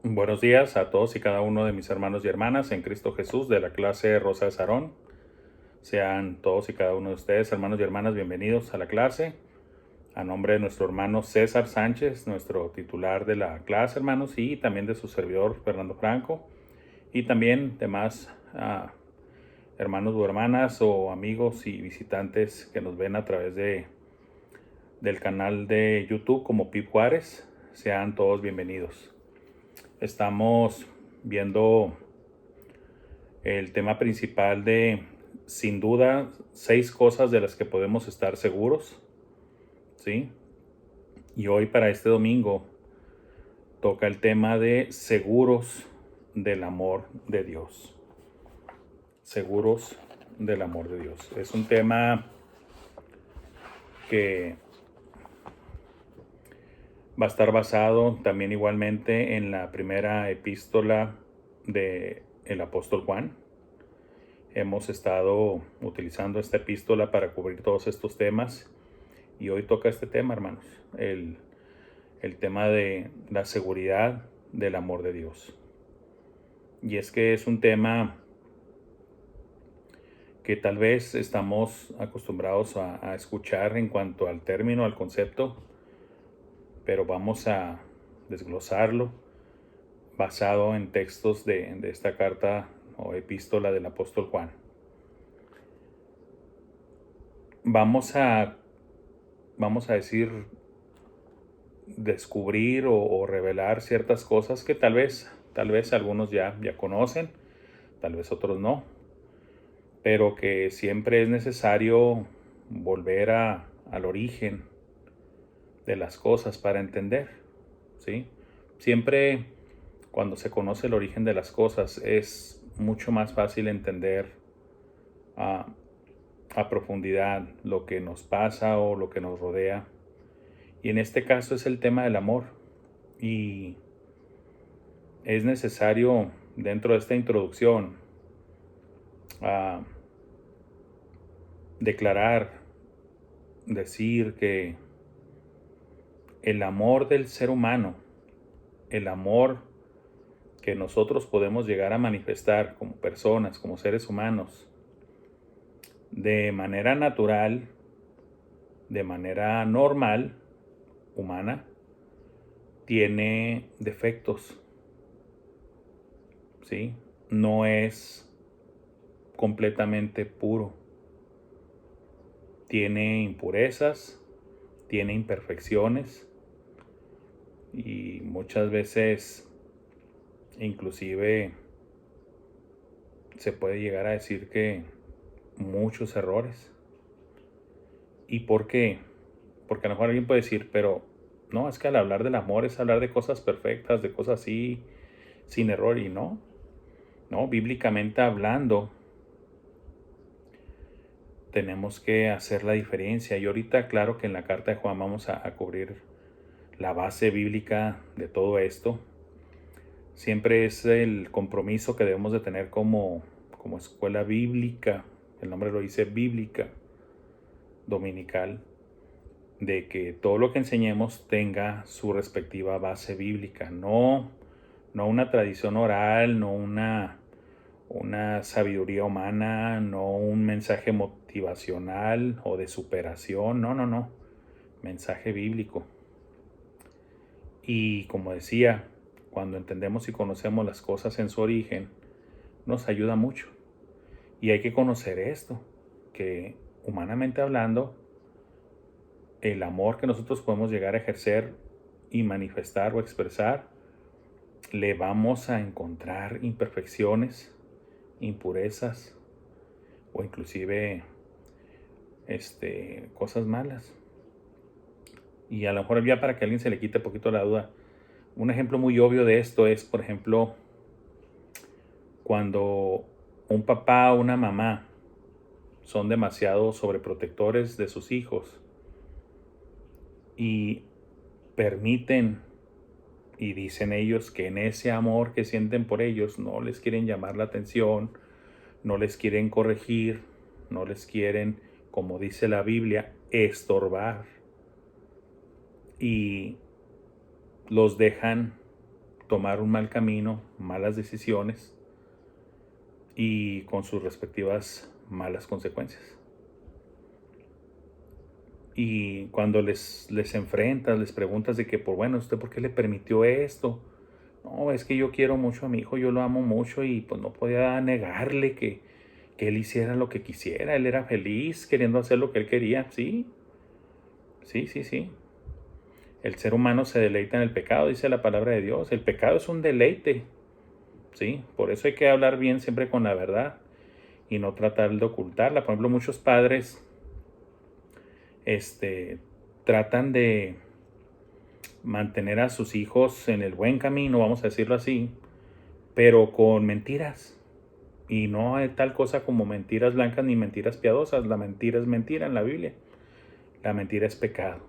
Buenos días a todos y cada uno de mis hermanos y hermanas en Cristo Jesús de la clase Rosa de Sarón. Sean todos y cada uno de ustedes, hermanos y hermanas, bienvenidos a la clase. A nombre de nuestro hermano César Sánchez, nuestro titular de la clase, hermanos, y también de su servidor Fernando Franco, y también demás hermanos o hermanas o amigos y visitantes que nos ven a través del canal de YouTube como Pip Juárez. Sean todos bienvenidos. Estamos viendo el tema principal de, sin duda, 6 cosas de las que podemos estar seguros, ¿sí? Y hoy para este domingo toca el tema de seguros del amor de Dios. Seguros del amor de Dios. Es un tema que va a estar basado también igualmente en la primera epístola del apóstol Juan. Hemos estado utilizando esta epístola para cubrir todos estos temas y hoy toca este tema, hermanos, el tema de la seguridad del amor de Dios. Y es que es un tema que tal vez estamos acostumbrados a escuchar en cuanto al término, al concepto, pero vamos a desglosarlo basado en textos de esta carta o epístola del apóstol Juan. Vamos a decir, descubrir o revelar ciertas cosas que tal vez algunos ya conocen, tal vez otros no, pero que siempre es necesario volver al origen de las cosas para entender, ¿sí? Siempre cuando se conoce el origen de las cosas es mucho más fácil entender a profundidad lo que nos pasa o lo que nos rodea. Y en este caso es el tema del amor. Y es necesario, dentro de esta introducción, declarar, decir que el amor del ser humano, el amor que nosotros podemos llegar a manifestar como personas, como seres humanos, de manera natural, de manera normal, humana, tiene defectos, ¿sí? No es completamente puro. Tiene impurezas, tiene imperfecciones y muchas veces inclusive se puede llegar a decir que muchos errores. ¿Y por qué? Porque a lo mejor alguien puede decir, pero no, es que al hablar del amor es hablar de cosas perfectas, de cosas así, sin error. Y no, bíblicamente hablando, tenemos que hacer la diferencia. Y ahorita, claro que en la carta de Juan vamos a cubrir la base bíblica de todo esto. Siempre es el compromiso que debemos de tener como escuela bíblica, el nombre lo dice bíblica, dominical, de que todo lo que enseñemos tenga su respectiva base bíblica, no una tradición oral, no una sabiduría humana, no un mensaje motivacional o de superación, no, mensaje bíblico. Y como decía, cuando entendemos y conocemos las cosas en su origen, nos ayuda mucho. Y hay que conocer esto, que humanamente hablando, el amor que nosotros podemos llegar a ejercer y manifestar o expresar, le vamos a encontrar imperfecciones, impurezas o inclusive cosas malas. Y a lo mejor ya para que a alguien se le quite un poquito la duda, un ejemplo muy obvio de esto es, por ejemplo, cuando un papá o una mamá son demasiado sobreprotectores de sus hijos y permiten y dicen ellos que en ese amor que sienten por ellos no les quieren llamar la atención, no les quieren corregir, no les quieren, como dice la Biblia, estorbar y los dejan tomar un mal camino, malas decisiones y con sus respectivas malas consecuencias. Y cuando les enfrentas, les preguntas de que, pues bueno, ¿usted por qué le permitió esto? No, es que yo quiero mucho a mi hijo, yo lo amo mucho y pues no podía negarle que él hiciera lo que quisiera. Él era feliz queriendo hacer lo que él quería. Sí, sí, sí, sí. El ser humano se deleita en el pecado, dice la palabra de Dios. El pecado es un deleite. Sí, por eso hay que hablar bien siempre con la verdad y no tratar de ocultarla. Por ejemplo, muchos padres tratan de mantener a sus hijos en el buen camino, vamos a decirlo así, pero con mentiras. Y no hay tal cosa como mentiras blancas ni mentiras piadosas. La mentira es mentira en la Biblia. La mentira es pecado.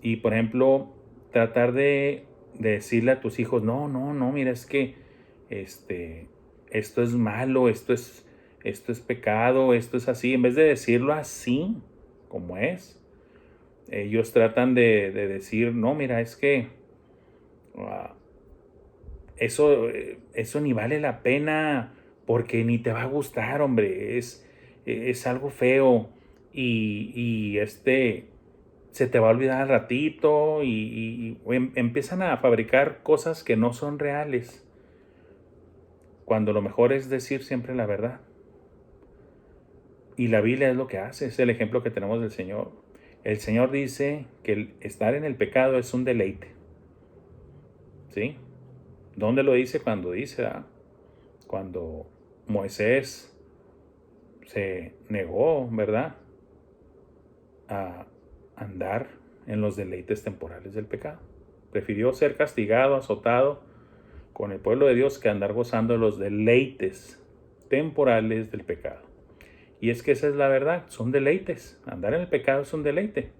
Y por ejemplo, tratar de decirle a tus hijos, no, mira, es que esto es malo, esto es pecado, esto es así. En vez de decirlo así, como es, ellos tratan de decir, no, mira, es que eso ni vale la pena porque ni te va a gustar, hombre. Es algo feo y se te va a olvidar al ratito y empiezan a fabricar cosas que no son reales, cuando lo mejor es decir siempre la verdad. Y la Biblia es lo que hace, es el ejemplo que tenemos del Señor. El Señor dice que el estar en el pecado es un deleite. ¿Sí? ¿Dónde lo dice? Cuando dice, cuando Moisés se negó, ¿verdad?, a andar en los deleites temporales del pecado. Prefirió ser castigado, azotado con el pueblo de Dios que andar gozando los deleites temporales del pecado. Y es que esa es la verdad, son deleites. Andar en el pecado es un deleite,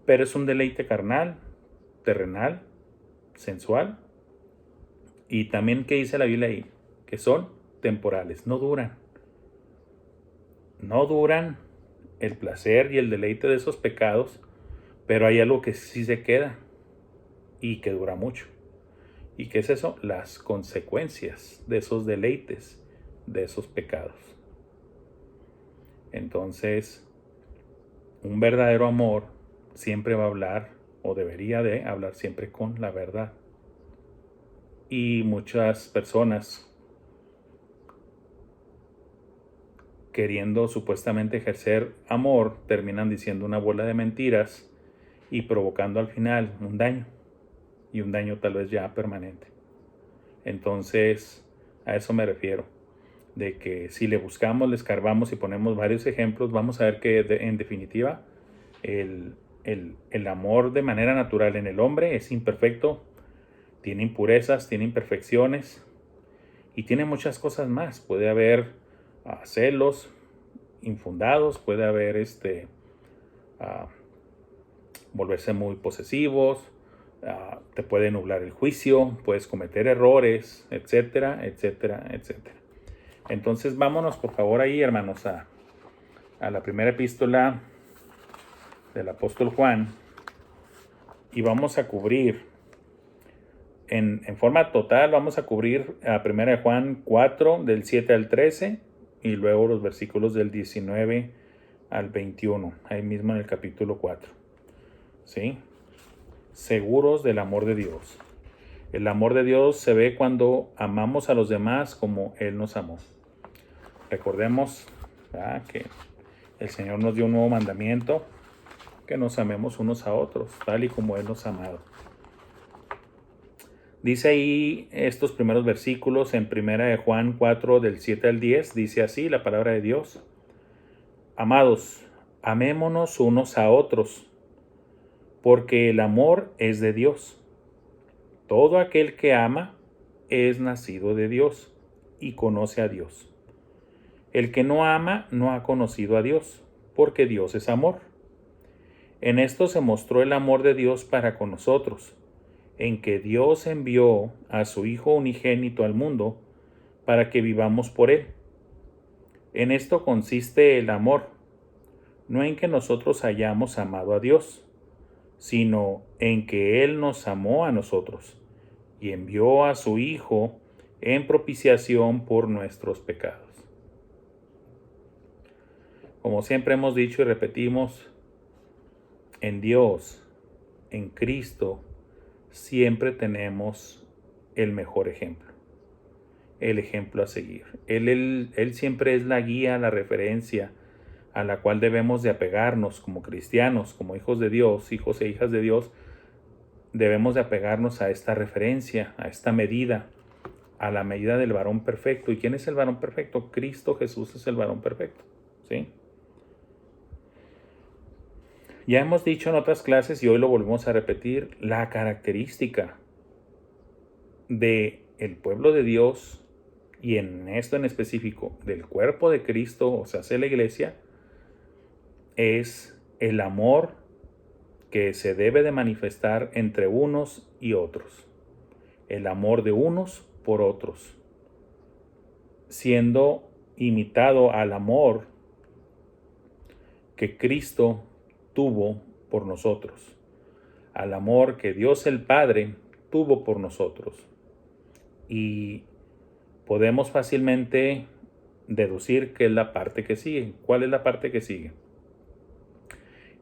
pero es un deleite carnal, terrenal, sensual. Y también, ¿qué dice la Biblia ahí? Que son temporales, no duran. No duran el placer y el deleite de esos pecados, pero hay algo que sí se queda y que dura mucho. ¿Y qué es eso? Las consecuencias de esos deleites, de esos pecados. Entonces, un verdadero amor siempre va a hablar, o debería de hablar siempre con la verdad. Y muchas personas, queriendo supuestamente ejercer amor, terminan diciendo una bola de mentiras y provocando al final un daño, y un daño tal vez ya permanente. Entonces, a eso me refiero, de que si le buscamos, le escarbamos y ponemos varios ejemplos, vamos a ver que en definitiva el amor de manera natural en el hombre es imperfecto, tiene impurezas, tiene imperfecciones y tiene muchas cosas más. Puede haber celos infundados, puede haber volverse muy posesivos, te puede nublar el juicio, puedes cometer errores, etcétera, etcétera, etcétera. Entonces vámonos por favor ahí, hermanos, a la primera epístola del apóstol Juan, y vamos a cubrir en forma total, vamos a cubrir a primera de Juan 4 del 7 al 13 y luego los versículos del 19 al 21, ahí mismo en el capítulo 4. ¿Sí? Seguros del amor de Dios. El amor de Dios se ve cuando amamos a los demás como Él nos amó. Recordemos que el Señor nos dio un nuevo mandamiento, que nos amemos unos a otros, tal y como Él nos ha amado. Dice ahí estos primeros versículos en 1 de Juan 4 del 7 al 10, dice así la palabra de Dios: Amados, amémonos unos a otros, porque el amor es de Dios. Todo aquel que ama es nacido de Dios y conoce a Dios. El que no ama no ha conocido a Dios, porque Dios es amor. En esto se mostró el amor de Dios para con nosotros, en que Dios envió a su Hijo unigénito al mundo para que vivamos por Él. En esto consiste el amor, no en que nosotros hayamos amado a Dios, sino en que Él nos amó a nosotros y envió a su Hijo en propiciación por nuestros pecados. Como siempre hemos dicho y repetimos, en Dios, en Cristo, siempre tenemos el mejor ejemplo, el ejemplo a seguir. Él siempre es la guía, la referencia a la cual debemos de apegarnos como cristianos, como hijos de Dios, hijos e hijas de Dios. Debemos de apegarnos a esta referencia, a esta medida, a la medida del varón perfecto. ¿Y quién es el varón perfecto? Cristo Jesús es el varón perfecto, ¿sí? Ya hemos dicho en otras clases y hoy lo volvemos a repetir, la característica del pueblo de Dios y en esto en específico del cuerpo de Cristo, o sea, la iglesia, es el amor que se debe de manifestar entre unos y otros. El amor de unos por otros, siendo imitado al amor que Cristo tuvo por nosotros, al amor que Dios el Padre tuvo por nosotros. Y podemos fácilmente deducir qué es la parte que sigue. ¿Cuál es la parte que sigue?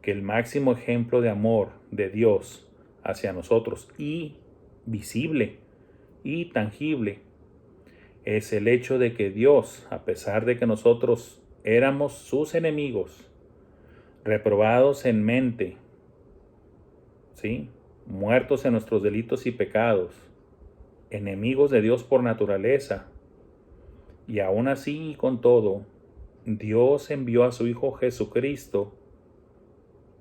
Que el máximo ejemplo de amor de Dios hacia nosotros, y visible y tangible, es el hecho de que Dios, a pesar de que nosotros éramos sus enemigos, reprobados en mente, ¿sí?, muertos en nuestros delitos y pecados, enemigos de Dios por naturaleza, y aún así y con todo, Dios envió a su Hijo Jesucristo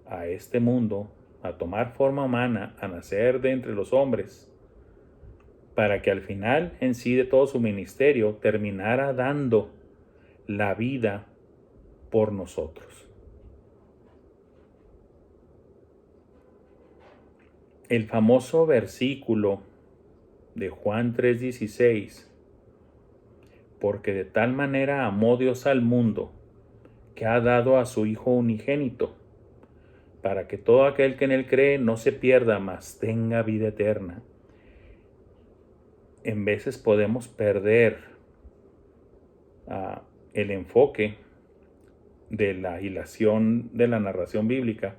a este mundo, a tomar forma humana, a nacer de entre los hombres, para que al final en sí de todo su ministerio terminara dando la vida por nosotros. El famoso versículo de Juan 3:16, porque de tal manera amó Dios al mundo, que ha dado a su Hijo unigénito, para que todo aquel que en él cree no se pierda, mas tenga vida eterna. En veces podemos perder el enfoque de la hilación de la narración bíblica,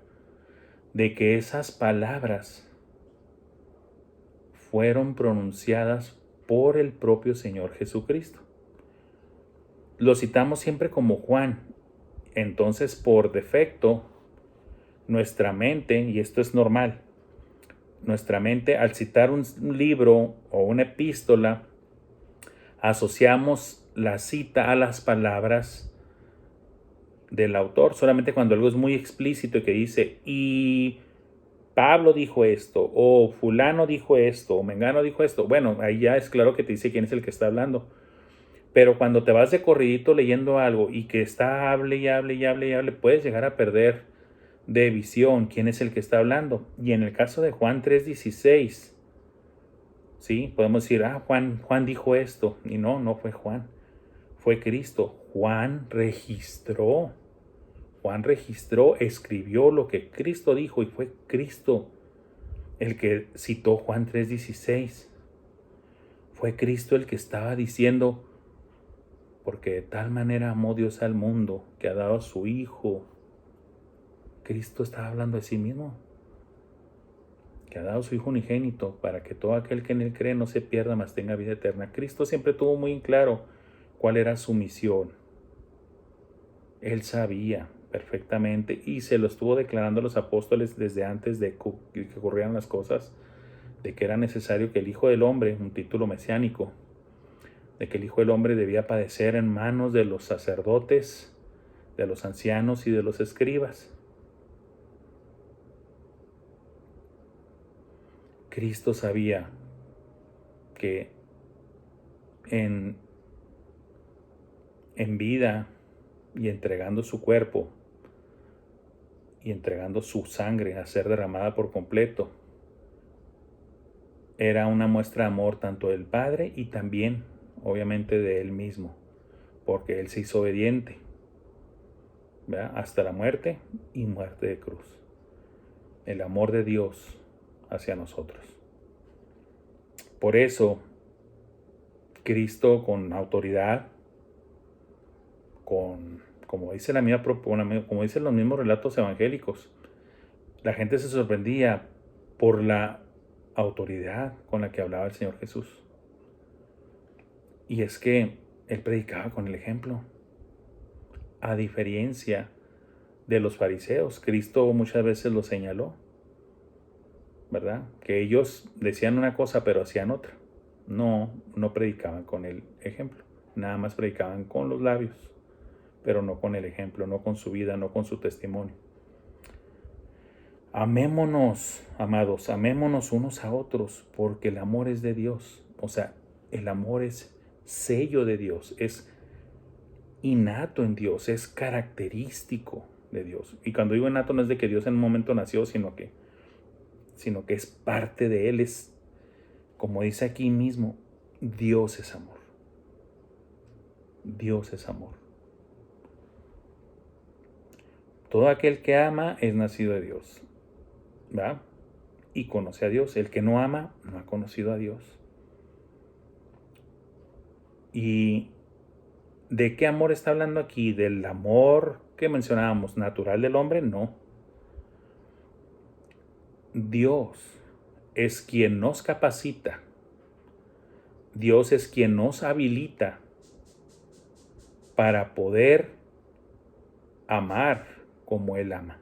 de que esas palabras fueron pronunciadas por el propio Señor Jesucristo. Lo citamos siempre como Juan. Entonces, por defecto, nuestra mente, y esto es normal, nuestra mente al citar un libro o una epístola, asociamos la cita a las palabras del autor, solamente cuando algo es muy explícito y que dice, y Pablo dijo esto, o fulano dijo esto, o mengano dijo esto. Bueno, ahí ya es claro que te dice quién es el que está hablando. Pero cuando te vas de corridito leyendo algo y que está hable y hable y hable y hable, puedes llegar a perder de visión quién es el que está hablando. Y en el caso de Juan 3:16, ¿sí?, podemos decir, Juan dijo esto. Y no fue Juan, fue Cristo. Juan registró, escribió lo que Cristo dijo, y fue Cristo el que citó Juan 3:16. Fue Cristo el que estaba diciendo, porque de tal manera amó Dios al mundo, que ha dado a su Hijo. Cristo estaba hablando de sí mismo, que ha dado a su Hijo unigénito, para que todo aquel que en él cree no se pierda, mas tenga vida eterna. Cristo siempre tuvo muy en claro cuál era su misión. Él sabía perfectamente y se lo estuvo declarando a los apóstoles desde antes de que ocurrieran las cosas, de que era necesario que el Hijo del Hombre, un título mesiánico, de que el Hijo del Hombre debía padecer en manos de los sacerdotes, de los ancianos y de los escribas. Cristo sabía que en vida y entregando su cuerpo y entregando su sangre a ser derramada por completo, era una muestra de amor tanto del Padre y también, obviamente, de Él mismo, porque Él se hizo obediente, ¿verdad?, hasta la muerte y muerte de cruz. El amor de Dios hacia nosotros. Por eso, Cristo con autoridad, como dice como dicen los mismos relatos evangélicos, la gente se sorprendía por la autoridad con la que hablaba el Señor Jesús. Y es que Él predicaba con el ejemplo. A diferencia de los fariseos, Cristo muchas veces lo señaló, ¿verdad? Que ellos decían una cosa pero hacían otra. No predicaban con el ejemplo. Nada más predicaban con los labios, pero no con el ejemplo, no con su vida, no con su testimonio. Amémonos, amados, amémonos unos a otros, porque el amor es de Dios. O sea, el amor es sello de Dios, es innato en Dios, es característico de Dios. Y cuando digo innato no es de que Dios en un momento nació, sino que es parte de Él, es, como dice aquí mismo, Dios es amor. Dios es amor. Todo aquel que ama es nacido de Dios, ¿va? Y conoce a Dios. El que no ama no ha conocido a Dios. ¿Y de qué amor está hablando aquí? ¿Del amor que mencionábamos, natural del hombre? No. Dios es quien nos capacita. Dios es quien nos habilita para poder amar como Él ama.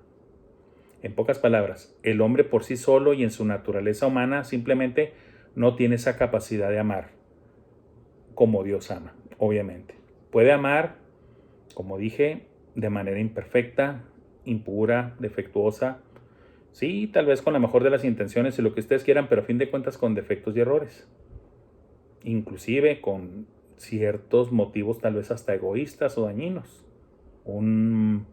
En pocas palabras, el hombre por sí solo y en su naturaleza humana simplemente no tiene esa capacidad de amar como Dios ama, obviamente. Puede amar, como dije, de manera imperfecta, impura, defectuosa. Sí, tal vez con la mejor de las intenciones y lo que ustedes quieran, pero a fin de cuentas con defectos y errores. Inclusive con ciertos motivos tal vez hasta egoístas o dañinos. Un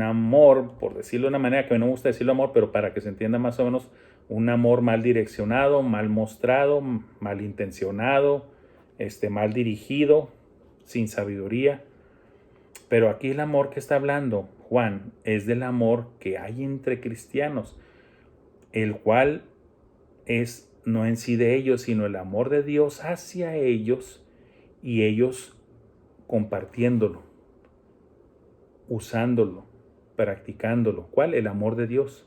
amor, por decirlo de una manera que no me gusta decirlo amor, pero para que se entienda más o menos, un amor mal direccionado, mal mostrado, mal intencionado, mal dirigido, sin sabiduría. Pero aquí el amor que está hablando Juan es del amor que hay entre cristianos, el cual es no en sí de ellos, sino el amor de Dios hacia ellos y ellos compartiéndolo, usándolo, practicándolo. ¿Cuál? El amor de Dios,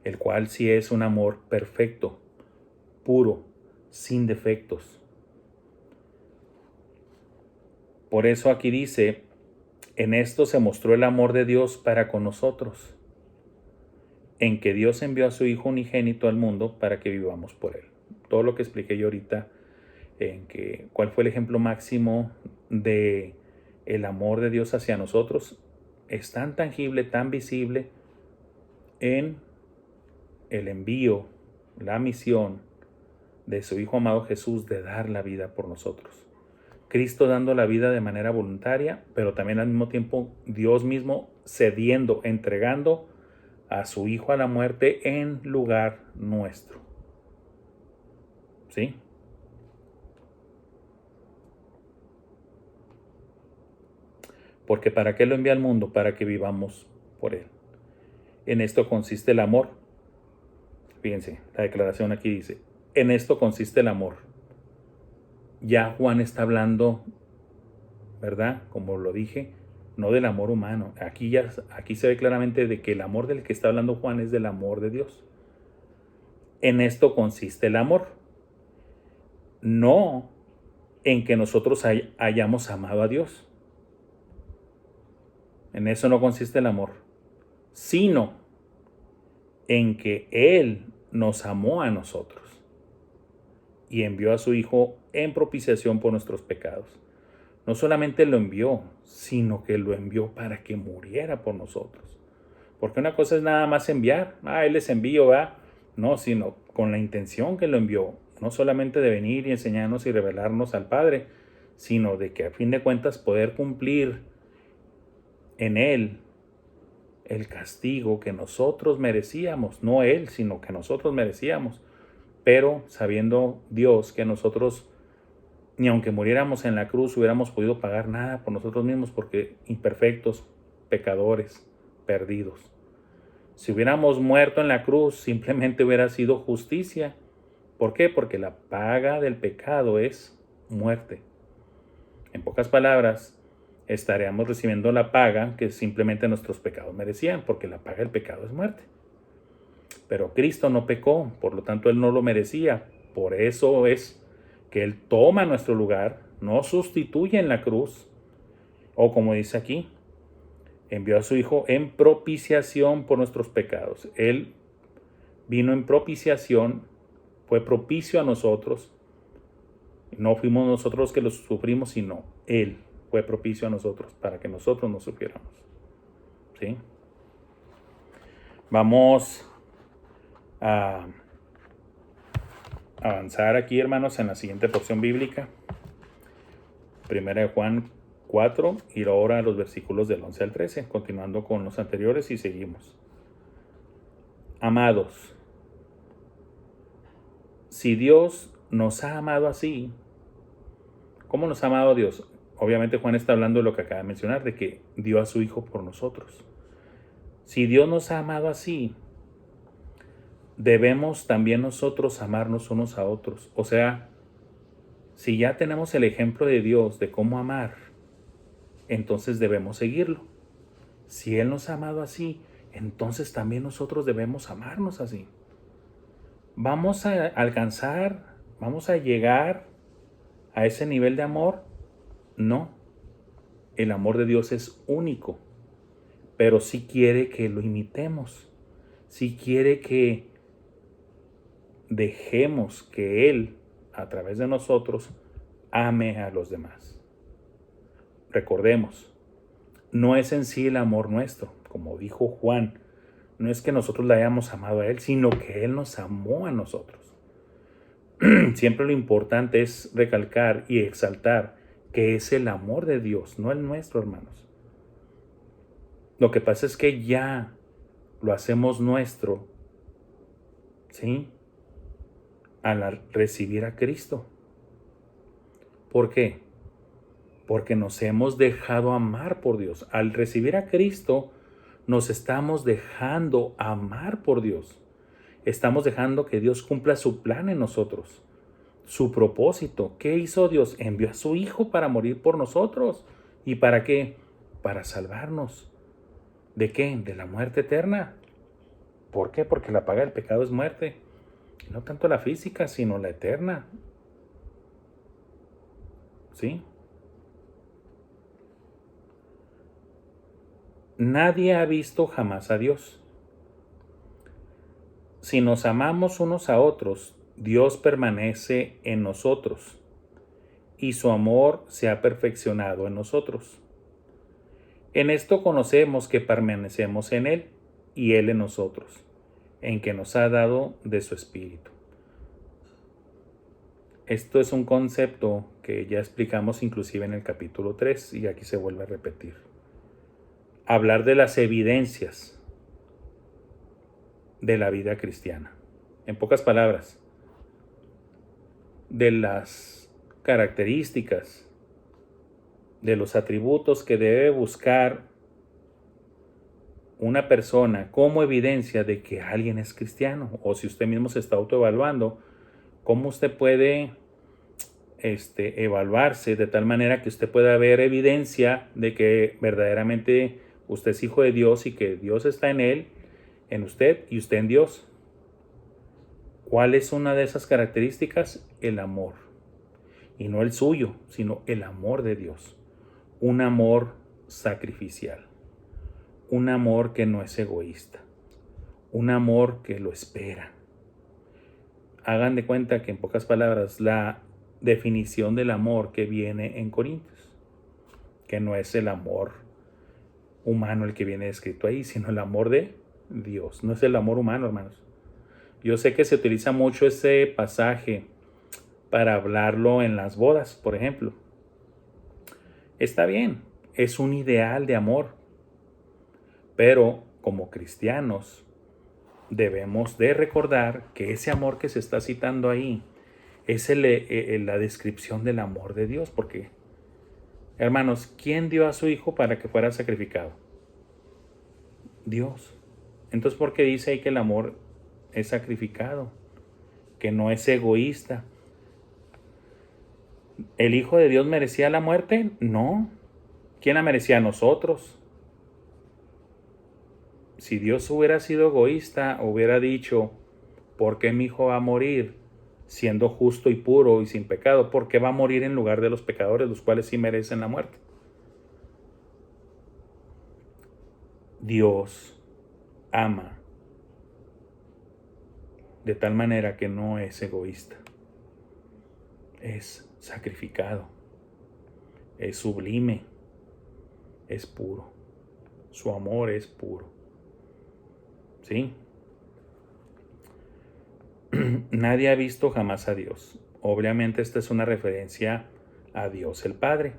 el cual sí es un amor perfecto, puro, sin defectos. Por eso aquí dice, en esto se mostró el amor de Dios para con nosotros, en que Dios envió a su Hijo unigénito al mundo para que vivamos por Él. Todo lo que expliqué yo ahorita, cuál fue el ejemplo máximo de el amor de Dios hacia nosotros, es tan tangible, tan visible en el envío, la misión de su Hijo amado Jesús de dar la vida por nosotros. Cristo dando la vida de manera voluntaria, pero también al mismo tiempo Dios mismo cediendo, entregando a su Hijo a la muerte en lugar nuestro. ¿Sí? Porque ¿para qué lo envía al mundo? Para que vivamos por Él. En esto consiste el amor. Fíjense, la declaración aquí dice, en esto consiste el amor. Ya Juan está hablando, ¿verdad? Como lo dije, no del amor humano. Aquí se ve claramente de que el amor del que está hablando Juan es del amor de Dios. En esto consiste el amor. No en que nosotros hayamos amado a Dios. En eso no consiste el amor. Sino en que Él nos amó a nosotros y envió a su Hijo en propiciación por nuestros pecados. No solamente lo envió, sino que lo envió para que muriera por nosotros. Porque una cosa es nada más enviar, Él les envío, ¿va? No, sino con la intención que lo envió, no solamente de venir y enseñarnos y revelarnos al Padre, sino de que a fin de cuentas poder cumplir en Él el castigo que nosotros merecíamos, no Él, sino que nosotros merecíamos. Pero sabiendo Dios que nosotros, ni aunque muriéramos en la cruz, hubiéramos podido pagar nada por nosotros mismos, porque imperfectos, pecadores, perdidos. Si hubiéramos muerto en la cruz, simplemente hubiera sido justicia ¿Por qué? Porque la paga del pecado es muerte. En pocas palabras, estaríamos recibiendo la paga que simplemente nuestros pecados merecían, porque la paga del pecado es muerte. Pero Cristo no pecó, por lo tanto Él no lo merecía. Por eso es que Él toma nuestro lugar, nos sustituye en la cruz, o como dice aquí, envió a su Hijo en propiciación por nuestros pecados. Él vino en propiciación, fue propicio a nosotros. No fuimos nosotros los que los sufrimos, sino Él fue propicio a nosotros para que nosotros no sufriéramos. ¿Sí? Vamos a avanzar aquí, hermanos, en la siguiente porción bíblica. Primera de Juan 4, y ahora a los versículos del 11 al 13, continuando con los anteriores y seguimos. Amados, si Dios nos ha amado así, ¿cómo nos ha amado Dios? Obviamente Juan está hablando de lo que acaba de mencionar, de que dio a su Hijo por nosotros. Si Dios nos ha amado así, debemos también nosotros amarnos unos a otros. O sea, si ya tenemos el ejemplo de Dios de cómo amar, entonces debemos seguirlo. Si Él nos ha amado así, entonces también nosotros debemos amarnos así. ¿Vamos a alcanzar, vamos a llegar a ese nivel de amor? No. El amor de Dios es único, pero sí quiere que lo imitemos. Sí quiere que dejemos que Él, a través de nosotros, ame a los demás. Recordemos, no es en sí el amor nuestro, como dijo Juan, no es que nosotros le hayamos amado a Él, sino que Él nos amó a nosotros. Siempre lo importante es recalcar y exaltar que es el amor de Dios, no el nuestro, hermanos. Lo que pasa es que ya lo hacemos nuestro, ¿sí? Al recibir a Cristo. ¿Por qué? Porque nos hemos dejado amar por Dios. Al recibir a Cristo, nos estamos dejando amar por Dios. Estamos dejando que Dios cumpla su plan en nosotros, su propósito. ¿Qué hizo Dios? Envió a su Hijo para morir por nosotros. ¿Y para qué? Para salvarnos. ¿De qué? De la muerte eterna. ¿Por qué? Porque la paga del pecado es muerte. No tanto la física, sino la eterna. ¿Sí? Nadie ha visto jamás a Dios. Si nos amamos unos a otros, Dios permanece en nosotros y su amor se ha perfeccionado en nosotros. En esto conocemos que permanecemos en Él y Él en nosotros, en que nos ha dado de su Espíritu. Esto es un concepto que ya explicamos inclusive en el capítulo 3 y aquí se vuelve a repetir. Hablar de las evidencias de la vida cristiana. En pocas palabras, de las características, de los atributos que debe buscar una persona como evidencia de que alguien es cristiano, o si usted mismo se está autoevaluando, cómo usted puede evaluarse de tal manera que usted pueda ver evidencia de que verdaderamente usted es hijo de Dios y que Dios está en él, en usted y usted en Dios. ¿Cuál es una de esas características? El amor. Y no el suyo, sino el amor de Dios. Un amor sacrificial. Un amor que no es egoísta. Un amor que lo espera. Hagan de cuenta que en pocas palabras la definición del amor que viene en Corintios, que no es el amor humano el que viene escrito ahí, sino el amor de Dios. No es el amor humano, hermanos. Yo sé que se utiliza mucho ese pasaje para hablarlo en las bodas, por ejemplo. Está bien, es un ideal de amor, pero como cristianos debemos de recordar que ese amor que se está citando ahí es la descripción del amor de Dios, porque, hermanos, ¿quién dio a su Hijo para que fuera sacrificado? Dios. Entonces, ¿por qué dice ahí que el amor es sacrificado? que no es egoísta. ¿El Hijo de Dios merecía la muerte? No. ¿Quién la merecía? Nosotros. Si Dios hubiera sido egoísta, hubiera dicho, ¿por qué mi hijo va a morir siendo justo y puro y sin pecado? ¿Por qué va a morir en lugar de los pecadores, los cuales sí merecen la muerte? Dios ama de tal manera que no es egoísta, es sacrificado, es sublime, es puro. Su amor es puro. ¿Sí? Nadie ha visto jamás a Dios. Obviamente esta es una referencia a Dios el Padre,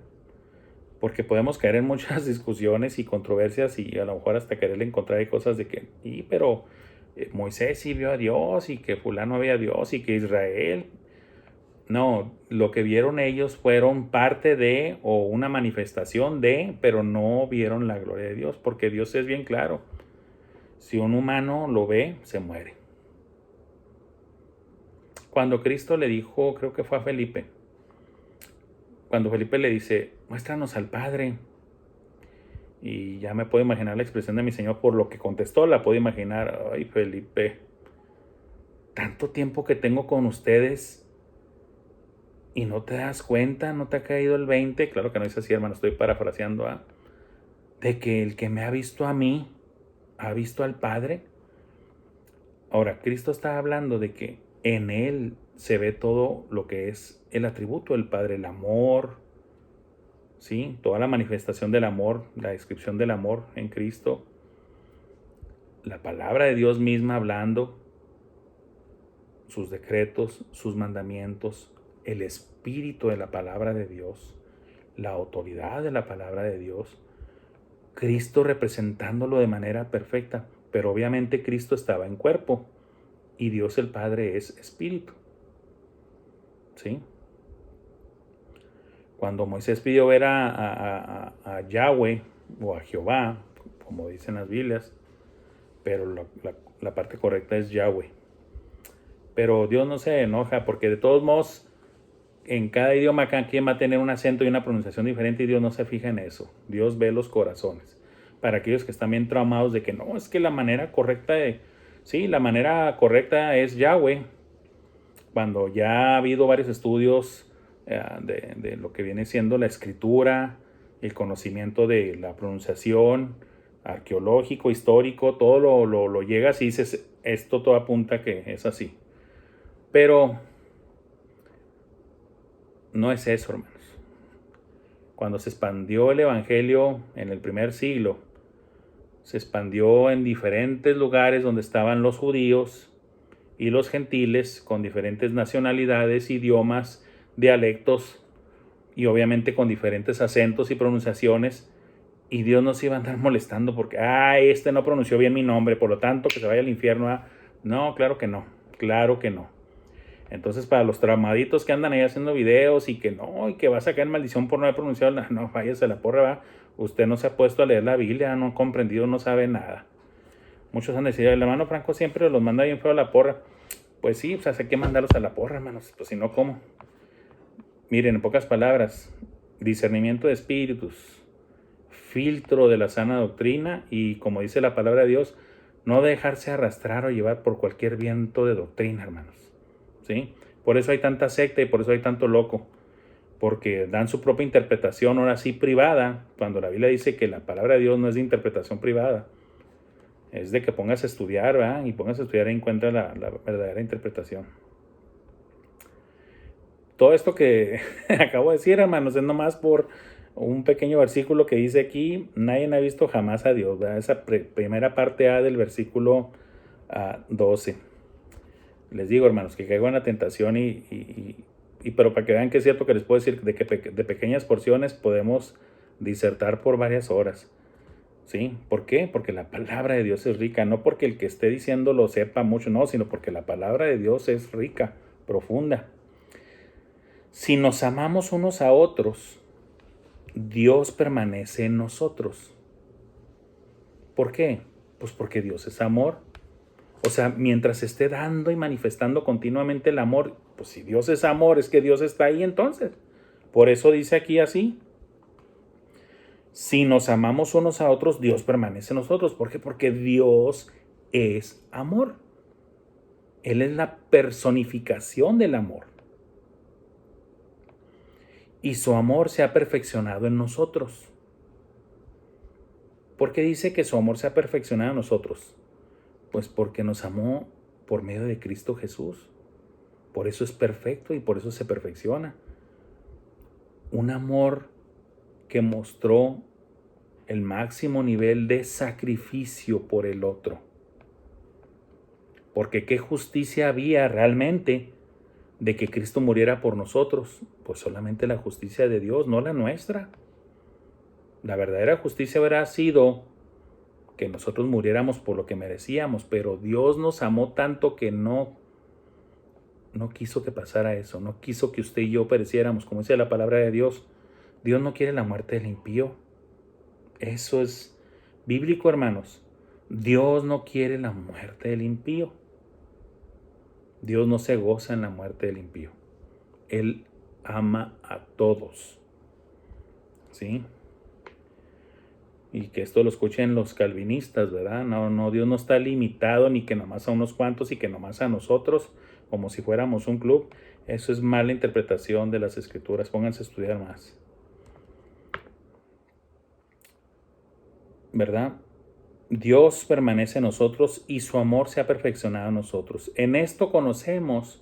porque podemos caer en muchas discusiones y controversias y a lo mejor hasta quererle encontrar cosas de que, pero Moisés sí vio a Dios y que fulano veía a Dios y que Israel. No, lo que vieron ellos fueron parte de o una manifestación de, pero no vieron la gloria de Dios, porque Dios es bien claro. Si un humano lo ve, se muere. Cuando Cristo le dijo, creo que fue a Felipe, cuando Felipe le dice, muéstranos al Padre. Y ya me puedo imaginar la expresión de mi Señor por lo que contestó, la puedo imaginar. Ay, Felipe, tanto tiempo que tengo con ustedes y no te das cuenta, no te ha caído el 20. Claro que no es así, hermano, estoy parafraseando, de que el que me ha visto a mí, ha visto al Padre. Ahora, Cristo está hablando de que en Él se ve todo lo que es el atributo del Padre, el amor, ¿sí? Toda la manifestación del amor, la descripción del amor en Cristo, la palabra de Dios misma hablando, sus decretos, sus mandamientos, el espíritu de la palabra de Dios, la autoridad de la palabra de Dios, Cristo representándolo de manera perfecta, pero obviamente Cristo estaba en cuerpo y Dios el Padre es espíritu, ¿sí? Cuando Moisés pidió ver a Yahweh o a Jehová, como dicen las Biblias, pero la parte correcta es Yahweh. Pero Dios no se enoja porque de todos modos en cada idioma cada quien va a tener un acento y una pronunciación diferente y Dios no se fija en eso. Dios ve los corazones. Para aquellos que están bien traumados de que no, es que la manera correcta la manera correcta es Yahweh. Cuando ya ha habido varios estudios de lo que viene siendo la escritura, el conocimiento de la pronunciación, arqueológico, histórico, todo lo llegas y dices, esto todo apunta que es así. Pero no es eso, hermanos. Cuando se expandió el evangelio en el primer siglo, se expandió en diferentes lugares donde estaban los judíos y los gentiles con diferentes nacionalidades, idiomas, dialectos y obviamente con diferentes acentos y pronunciaciones. Y Dios no se iba a andar molestando porque, este no pronunció bien mi nombre, por lo tanto que se vaya al infierno. No, claro que no, claro que no. Entonces, para los traumaditos que andan ahí haciendo videos y que no, y que va a sacar maldición por no haber pronunciado, no, váyase a la porra, va. Usted no se ha puesto a leer la Biblia, no ha comprendido, no sabe nada. Muchos han decidido, el hermano Franco siempre los manda bien feo a la porra. Pues sí, pues hay que mandarlos a la porra, hermanos, pues si no, ¿cómo? Miren, en pocas palabras, discernimiento de espíritus, filtro de la sana doctrina y, como dice la palabra de Dios, no dejarse arrastrar o llevar por cualquier viento de doctrina, hermanos. ¿Sí? Por eso hay tanta secta y por eso hay tanto loco, porque dan su propia interpretación, ahora sí privada, cuando la Biblia dice que la palabra de Dios no es de interpretación privada, es de que pongas a estudiar, ¿verdad? Y pongas a estudiar y encuentra la verdadera interpretación. Todo esto que acabo de decir, hermanos, es nomás por un pequeño versículo que dice aquí, nadie ha visto jamás a Dios, ¿verdad? Esa primera parte A del versículo 12. Les digo, hermanos, que caigo en la tentación pero para que vean que es cierto que les puedo decir de que de pequeñas porciones podemos disertar por varias horas. ¿Sí? ¿Por qué? Porque la palabra de Dios es rica, no porque el que esté diciendo lo sepa mucho, no, sino porque la palabra de Dios es rica, profunda. Si nos amamos unos a otros, Dios permanece en nosotros. ¿Por qué? Pues porque Dios es amor. O sea, mientras esté dando y manifestando continuamente el amor, pues si Dios es amor, es que Dios está ahí entonces. Por eso dice aquí así: si nos amamos unos a otros, Dios permanece en nosotros. ¿Por qué? Porque Dios es amor. Él es la personificación del amor. Y su amor se ha perfeccionado en nosotros. ¿Por qué dice que su amor se ha perfeccionado en nosotros? Pues porque nos amó por medio de Cristo Jesús. Por eso es perfecto y por eso se perfecciona. Un amor que mostró el máximo nivel de sacrificio por el otro. Porque qué justicia había realmente de que Cristo muriera por nosotros. Pues solamente la justicia de Dios, no la nuestra. La verdadera justicia hubiera sido que nosotros muriéramos por lo que merecíamos, pero Dios nos amó tanto que no quiso que pasara eso, no quiso que usted y yo pereciéramos, como dice la palabra de Dios. Dios no quiere la muerte del impío. Eso es bíblico, hermanos. Dios no quiere la muerte del impío. Dios no se goza en la muerte del impío. Él ama a todos. ¿Sí? Y que esto lo escuchen los calvinistas, ¿verdad? No, Dios no está limitado ni que nomás a unos cuantos y que nomás a nosotros, como si fuéramos un club. Eso es mala interpretación de las escrituras. Pónganse a estudiar más. ¿Verdad? Dios permanece en nosotros y su amor se ha perfeccionado en nosotros. En esto conocemos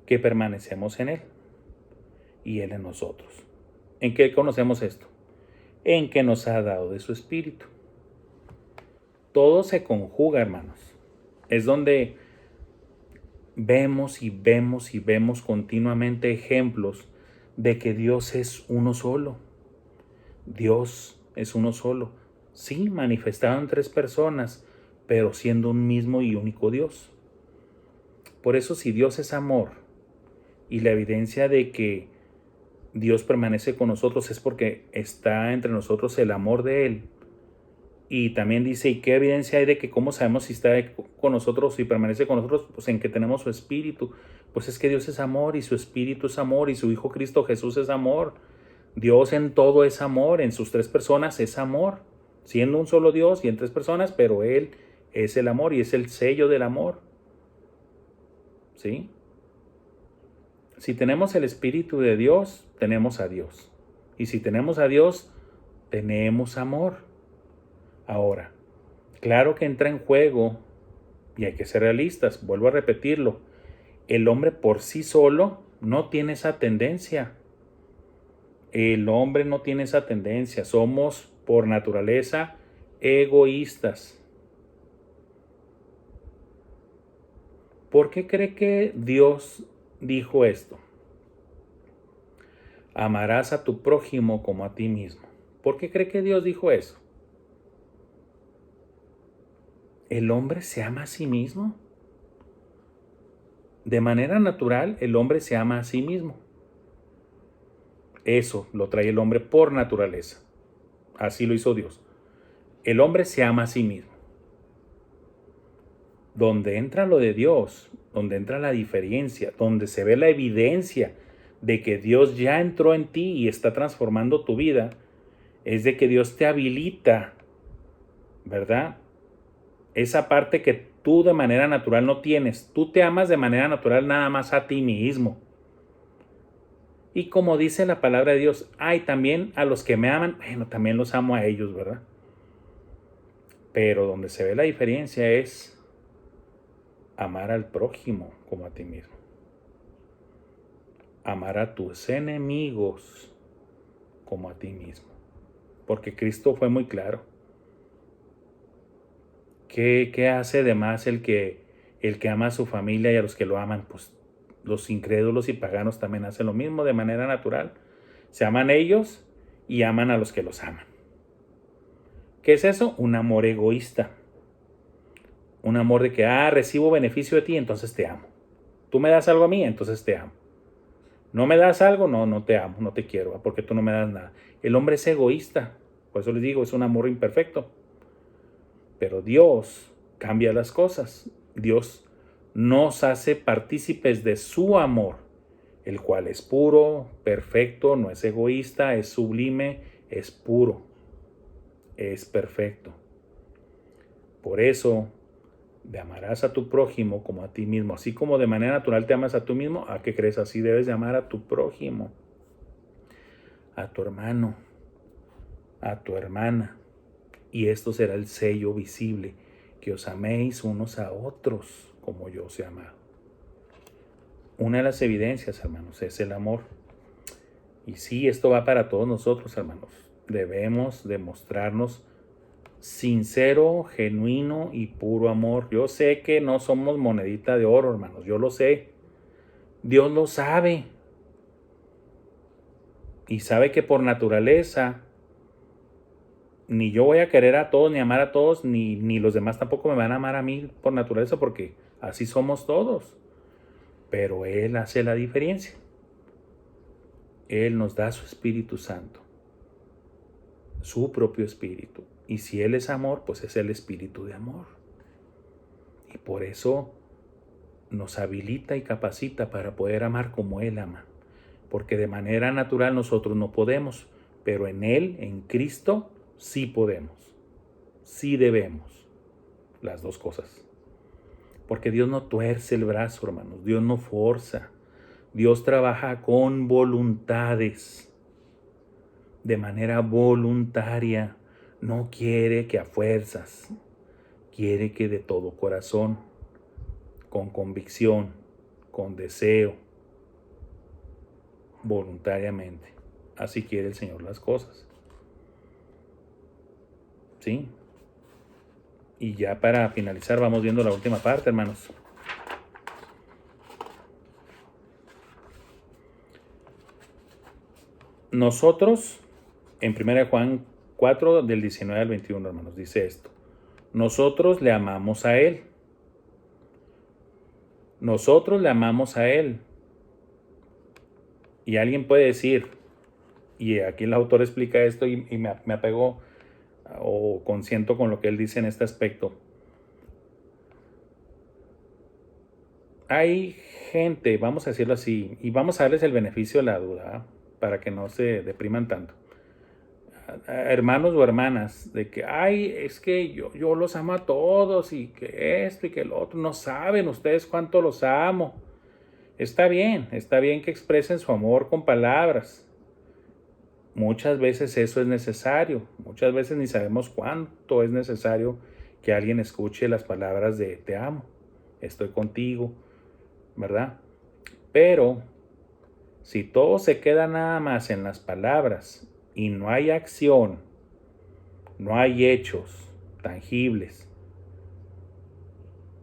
que permanecemos en Él y Él en nosotros. ¿En qué conocemos esto? En que nos ha dado de su Espíritu. Todo se conjuga, hermanos. Es donde vemos y vemos y vemos continuamente ejemplos de que Dios es uno solo. Dios es uno solo. Sí, manifestado en tres personas, pero siendo un mismo y único Dios. Por eso, si Dios es amor y la evidencia de que Dios permanece con nosotros es porque está entre nosotros el amor de Él. Y también dice, ¿y qué evidencia hay de que cómo sabemos si está con nosotros, si permanece con nosotros? Pues en que tenemos su Espíritu. Pues es que Dios es amor y su Espíritu es amor y su Hijo Cristo Jesús es amor. Dios en todo es amor, en sus tres personas es amor. Siendo un solo Dios y en tres personas, pero Él es el amor y es el sello del amor. ¿Sí? Si tenemos el Espíritu de Dios, tenemos a Dios. Y si tenemos a Dios, tenemos amor. Ahora, claro que entra en juego, y hay que ser realistas, vuelvo a repetirlo, el hombre por sí solo no tiene esa tendencia. El hombre no tiene esa tendencia. Somos por naturaleza egoístas. ¿Por qué cree que Dios dijo esto? Amarás a tu prójimo como a ti mismo. ¿Por qué cree que Dios dijo eso? ¿El hombre se ama a sí mismo? De manera natural, el hombre se ama a sí mismo. Eso lo trae el hombre por naturaleza. Así lo hizo Dios. El hombre se ama a sí mismo. Donde entra lo de Dios, donde entra la diferencia, donde se ve la evidencia de que Dios ya entró en ti y está transformando tu vida, es de que Dios te habilita, ¿verdad? Esa parte que tú de manera natural no tienes. Tú te amas de manera natural nada más a ti mismo. Y como dice la palabra de Dios, ay, también a los que me aman, bueno, también los amo a ellos, ¿verdad? Pero donde se ve la diferencia es amar al prójimo como a ti mismo. Amar a tus enemigos como a ti mismo. Porque Cristo fue muy claro. ¿Qué hace de más el que ama a su familia y a los que lo aman? Pues los incrédulos y paganos también hacen lo mismo de manera natural. Se aman ellos y aman a los que los aman. ¿Qué es eso? Un amor egoísta. Un amor de que, recibo beneficio de ti, entonces te amo. Tú me das algo a mí, entonces te amo. No me das algo, no te amo, no te quiero, porque tú no me das nada. El hombre es egoísta. Por eso les digo, es un amor imperfecto. Pero Dios cambia las cosas. Dios nos hace partícipes de su amor, el cual es puro, perfecto, no es egoísta, es sublime, es puro, es perfecto. Por eso, de amarás a tu prójimo como a ti mismo. Así como de manera natural te amas a tú mismo, ¿a qué crees? Así debes de amar a tu prójimo, a tu hermano, a tu hermana. Y esto será el sello visible, que os améis unos a otros como yo os he amado. Una de las evidencias, hermanos, es el amor. Y sí, esto va para todos nosotros, hermanos. Debemos demostrarnos sincero, genuino y puro amor. Yo sé que no somos monedita de oro, hermanos. Yo lo sé. Dios lo sabe. Y sabe que por naturaleza ni yo voy a querer a todos, ni amar a todos, ni los demás tampoco me van a amar a mí por naturaleza, porque así somos todos. Pero Él hace la diferencia. Él nos da su Espíritu Santo, su propio Espíritu. Y si Él es amor, pues es el Espíritu de amor. Y por eso nos habilita y capacita para poder amar como Él ama. Porque de manera natural nosotros no podemos, pero en Él, en Cristo, sí podemos. Sí debemos. Las dos cosas. Porque Dios no tuerce el brazo, hermanos. Dios no forza. Dios trabaja con voluntades. De manera voluntaria. No quiere que a fuerzas. Quiere que de todo corazón. Con convicción. Con deseo. Voluntariamente. Así quiere el Señor las cosas. ¿Sí? Y ya para finalizar vamos viendo la última parte, hermanos. Nosotros, en 1 Juan 4, del 19 al 21, hermanos, dice esto. Nosotros le amamos a Él. Nosotros le amamos a Él. Y alguien puede decir, y aquí el autor explica esto y me apego o consiento con lo que él dice en este aspecto. Hay gente, vamos a decirlo así, y vamos a darles el beneficio de la duda, para que no se depriman tanto. Hermanos o hermanas, de que, ay, es que yo los amo a todos y que esto y que lo otro, no saben ustedes cuánto los amo. Está bien que expresen su amor con palabras. Muchas veces eso es necesario, muchas veces ni sabemos cuánto es necesario que alguien escuche las palabras de te amo, estoy contigo, ¿verdad? Pero si todo se queda nada más en las palabras y no hay acción, no hay hechos tangibles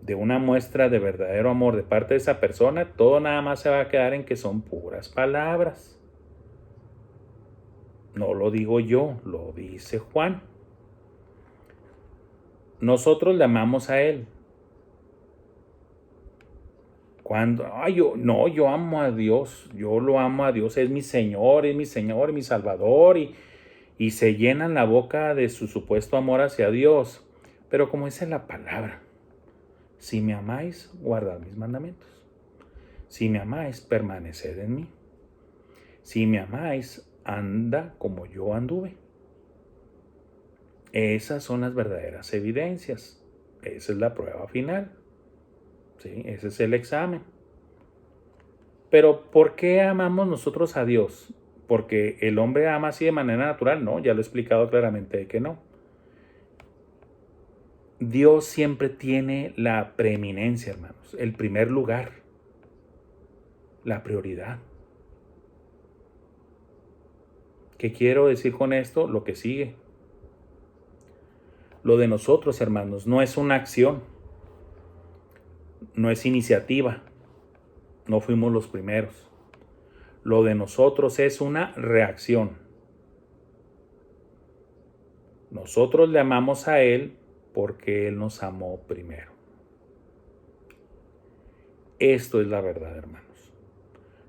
de una muestra de verdadero amor de parte de esa persona, todo nada más se va a quedar en que son puras palabras. No lo digo yo, lo dice Juan. Nosotros le amamos a Él. Cuando, yo amo a Dios, yo lo amo a Dios, es mi Señor, es mi Salvador, y se llenan la boca de su supuesto amor hacia Dios. Pero como dice la palabra, si me amáis, guardad mis mandamientos. Si me amáis, permaneced en mí. Si me amáis, anda como yo anduve. Esas son las verdaderas evidencias. Esa es la prueba final. ¿Sí? Ese es el examen. Pero ¿por qué amamos nosotros a Dios? ¿Porque el hombre ama así de manera natural? No, ya lo he explicado claramente que no. Dios siempre tiene la preeminencia, hermanos, el primer lugar, la prioridad. ¿Qué quiero decir con esto? Lo que sigue. Lo de nosotros, hermanos, no es una acción, no es iniciativa, no fuimos los primeros. Lo de nosotros es una reacción. Nosotros le amamos a Él porque Él nos amó primero. Esto es la verdad, hermanos.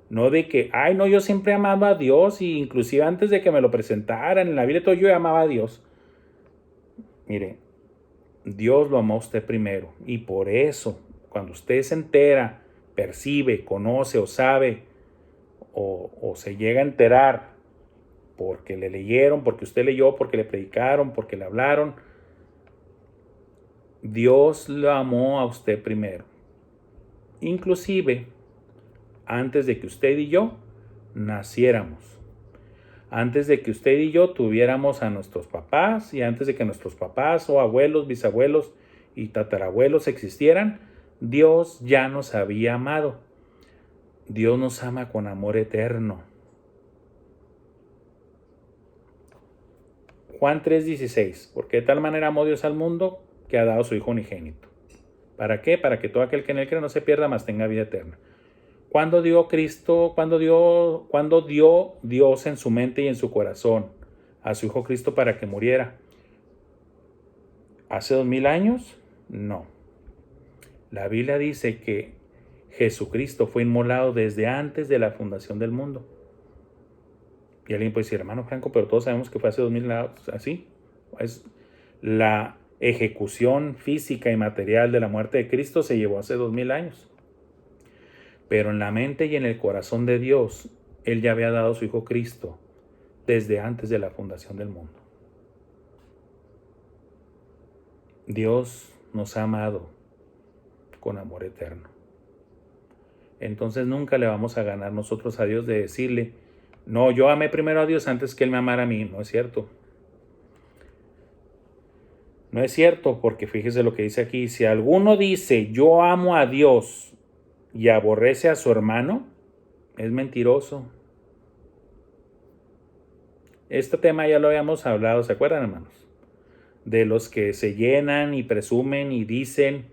No de que, no, yo siempre amaba a Dios, y inclusive antes de que me lo presentaran en la Biblia, todo yo amaba a Dios. Mire, Dios lo amó a usted primero, y por eso cuando usted se entera, percibe, conoce o sabe o se llega a enterar porque le leyeron, porque usted leyó, porque le predicaron, porque le hablaron, Dios lo amó a usted primero. Inclusive, antes de que usted y yo naciéramos. Antes de que usted y yo tuviéramos a nuestros papás y antes de que nuestros papás o abuelos, bisabuelos y tatarabuelos existieran, Dios ya nos había amado. Dios nos ama con amor eterno. Juan 3:16. Porque de tal manera amó Dios al mundo que ha dado a su Hijo unigénito. ¿Para qué? Para que todo aquel que en él cree no se pierda, mas tenga vida eterna. ¿Cuándo dio Dios en su mente y en su corazón a su Hijo Cristo para que muriera? ¿Hace 2000 años? No. La Biblia dice que Jesucristo fue inmolado desde antes de la fundación del mundo. Y alguien puede decir, hermano Franco, pero todos sabemos que fue hace 2000 años. ¿Así? Es la ejecución física y material de la muerte de Cristo se llevó hace 2000 años. Pero en la mente y en el corazón de Dios, Él ya había dado a su Hijo Cristo desde antes de la fundación del mundo. Dios nos ha amado con amor eterno. Entonces nunca le vamos a ganar nosotros a Dios de decirle, no, yo amé primero a Dios antes que Él me amara a mí. No es cierto. No es cierto, porque fíjese lo que dice aquí. Si alguno dice, yo amo a Dios y aborrece a su hermano, es mentiroso. Este tema ya lo habíamos hablado, ¿se acuerdan, hermanos? De los que se llenan y presumen y dicen,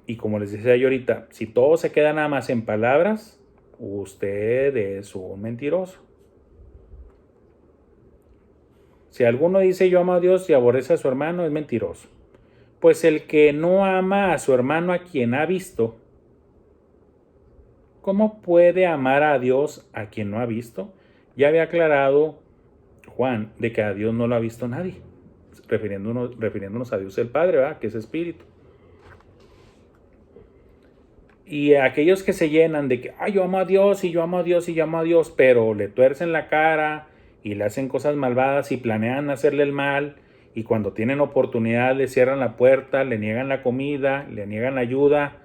y como les decía yo ahorita, si todo se queda nada más en palabras, usted es un mentiroso. Si alguno dice yo amo a Dios y aborrece a su hermano, es mentiroso. Pues el que no ama a su hermano a quien ha visto, ¿cómo puede amar a Dios a quien no ha visto? Ya había aclarado Juan de que a Dios no lo ha visto nadie, refiriéndonos a Dios el Padre, ¿verdad? Que es espíritu. Y aquellos que se llenan de que, yo amo a Dios y yo amo a Dios y yo amo a Dios, pero le tuercen la cara y le hacen cosas malvadas y planean hacerle el mal, y cuando tienen oportunidad le cierran la puerta, le niegan la comida, le niegan la ayuda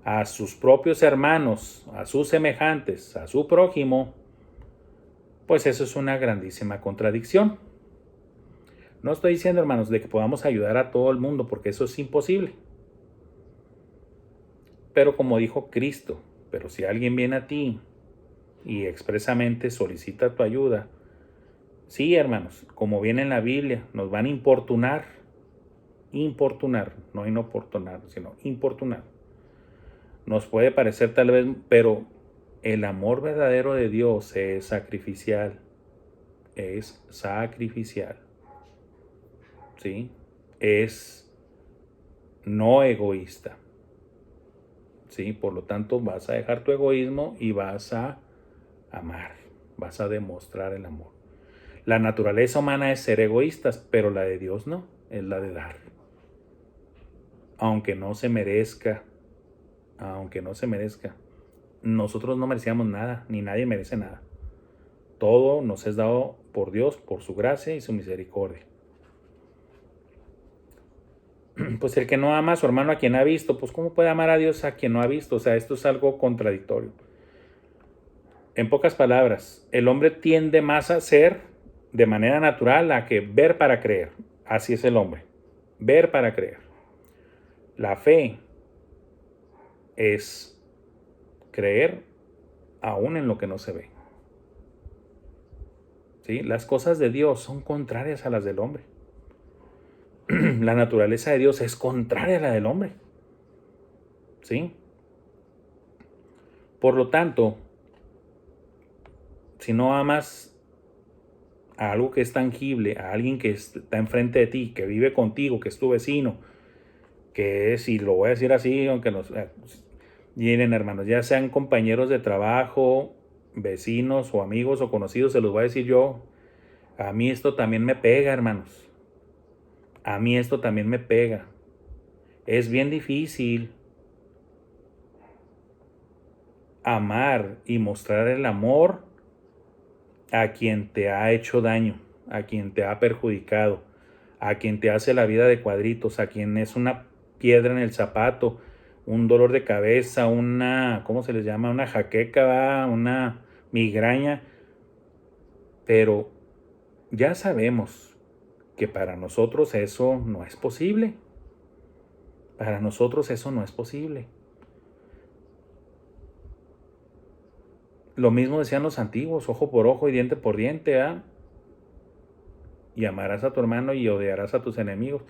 a sus propios hermanos, a sus semejantes, a su prójimo, pues eso es una grandísima contradicción. No estoy diciendo, hermanos, de que podamos ayudar a todo el mundo, porque eso es imposible. Pero como dijo Cristo, pero si alguien viene a ti y expresamente solicita tu ayuda, sí, hermanos, como viene en la Biblia, nos van a importunar, no inoportunar, sino importunar. Nos puede parecer tal vez, pero el amor verdadero de Dios es sacrificial, ¿sí? Es no egoísta, ¿sí? Por lo tanto, vas a dejar tu egoísmo y vas a amar, vas a demostrar el amor. La naturaleza humana es ser egoístas, pero la de Dios no, es la de dar. Aunque no se merezca, nosotros no merecíamos nada, ni nadie merece nada. Todo nos es dado por Dios, por su gracia y su misericordia. Pues el que no ama a su hermano a quien ha visto, pues ¿cómo puede amar a Dios a quien no ha visto? O sea, esto es algo contradictorio. En pocas palabras, el hombre tiende más a ser de manera natural a que ver para creer. Así es el hombre, ver para creer. La fe es creer aún en lo que no se ve. ¿Sí? Las cosas de Dios son contrarias a las del hombre. La naturaleza de Dios es contraria a la del hombre. ¿Sí? Por lo tanto, si no amas a algo que es tangible, a alguien que está enfrente de ti, que vive contigo, que es tu vecino, que es, y lo voy a decir así, aunque nos miren, hermanos, ya sean compañeros de trabajo, vecinos o amigos o conocidos, se los voy a decir yo, a mí esto también me pega, hermanos. A mí esto también me pega. Es bien difícil amar y mostrar el amor a quien te ha hecho daño, a quien te ha perjudicado, a quien te hace la vida de cuadritos, a quien es una piedra en el zapato, un dolor de cabeza, una, ¿cómo se les llama? Una jaqueca, una migraña. Pero ya sabemos que para nosotros eso no es posible. Para nosotros eso no es posible. Lo mismo decían los antiguos, ojo por ojo y diente por diente, ¿ah? Y amarás a tu hermano y odiarás a tus enemigos.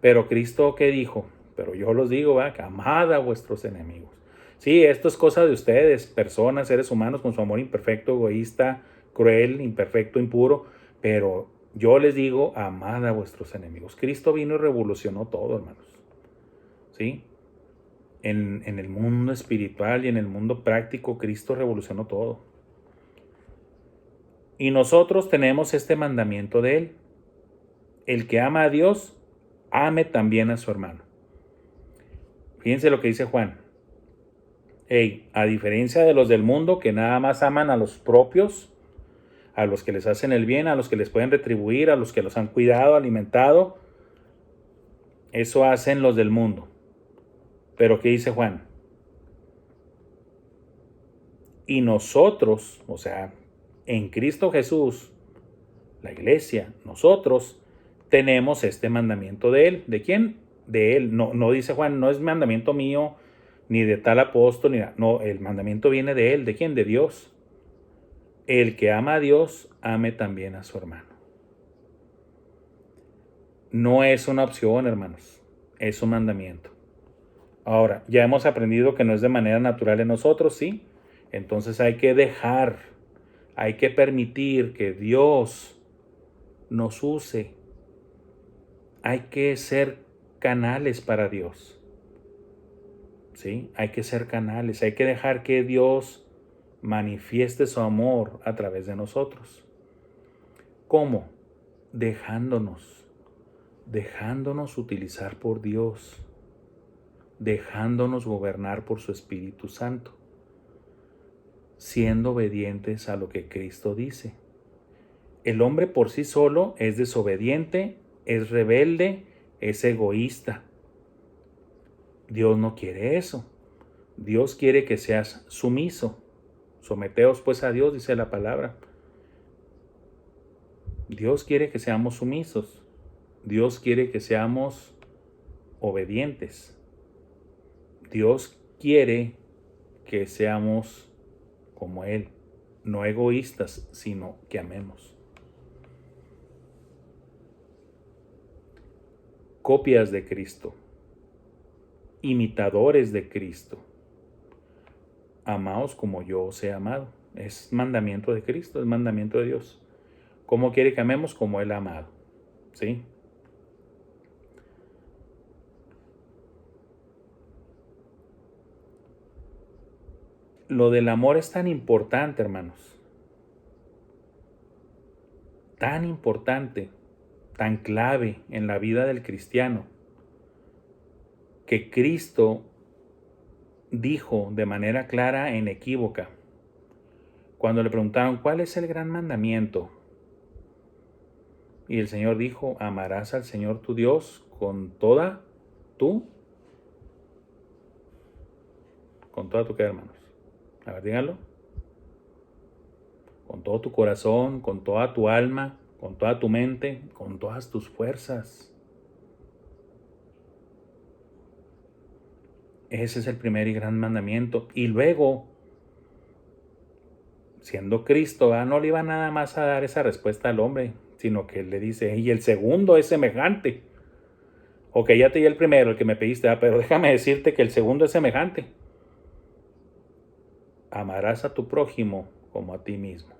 Pero Cristo, ¿qué dijo? Pero yo los digo, ¿va? Que amad a vuestros enemigos. Sí, esto es cosa de ustedes, personas, seres humanos con su amor imperfecto, egoísta, cruel, imperfecto, impuro. Pero yo les digo, amad a vuestros enemigos. Cristo vino y revolucionó todo, hermanos. ¿Sí? En el mundo espiritual y en el mundo práctico, Cristo revolucionó todo. Y nosotros tenemos este mandamiento de Él. El que ama a Dios, ame también a su hermano. Fíjense lo que dice Juan. Hey, a diferencia de los del mundo que nada más aman a los propios, a los que les hacen el bien, a los que les pueden retribuir, a los que los han cuidado, alimentado, eso hacen los del mundo. Pero ¿qué dice Juan? Y nosotros, o sea, en Cristo Jesús, la iglesia, nosotros tenemos este mandamiento de Él. ¿De quién? De Él. No dice Juan, no es mandamiento mío, ni de tal apóstol, ni nada. No, el mandamiento viene de Él. ¿De quién? De Dios. El que ama a Dios, ame también a su hermano. No es una opción, hermanos. Es un mandamiento. Ahora, ya hemos aprendido que no es de manera natural en nosotros, ¿sí? Entonces hay que dejar, hay que permitir que Dios nos use. Hay que ser canales para Dios. ¿Sí? Hay que ser canales, hay que dejar que Dios manifieste su amor a través de nosotros. ¿Cómo? Dejándonos utilizar por Dios, dejándonos gobernar por su Espíritu Santo, siendo obedientes a lo que Cristo dice. El hombre por sí solo es desobediente, es rebelde, es egoísta. Dios no quiere eso. Dios quiere que seas sumiso. Someteos pues a Dios, dice la palabra. Dios quiere que seamos sumisos. Dios quiere que seamos obedientes. Dios quiere que seamos como Él, no egoístas, sino que amemos. Copias de Cristo, imitadores de Cristo. Amaos como yo os he amado. Es mandamiento de Cristo, es mandamiento de Dios. ¿Cómo quiere que amemos? Como Él ha amado. ¿Sí? Lo del amor es tan importante, hermanos. Tan importante, tan clave en la vida del cristiano, que Cristo dijo de manera clara e inequívoca, cuando le preguntaron, ¿cuál es el gran mandamiento? Y el Señor dijo, amarás al Señor tu Dios con toda tu, ¿qué, hermanos? A ver, díganlo. Con todo tu corazón, con toda tu alma, con toda tu mente, con todas tus fuerzas. Ese es el primer y gran mandamiento. Y luego, siendo Cristo, no le iba nada más a dar esa respuesta al hombre, sino que le dice, y el segundo es semejante. Ok, ya te di el primero, el que me pediste, pero déjame decirte que el segundo es semejante. Amarás a tu prójimo como a ti mismo.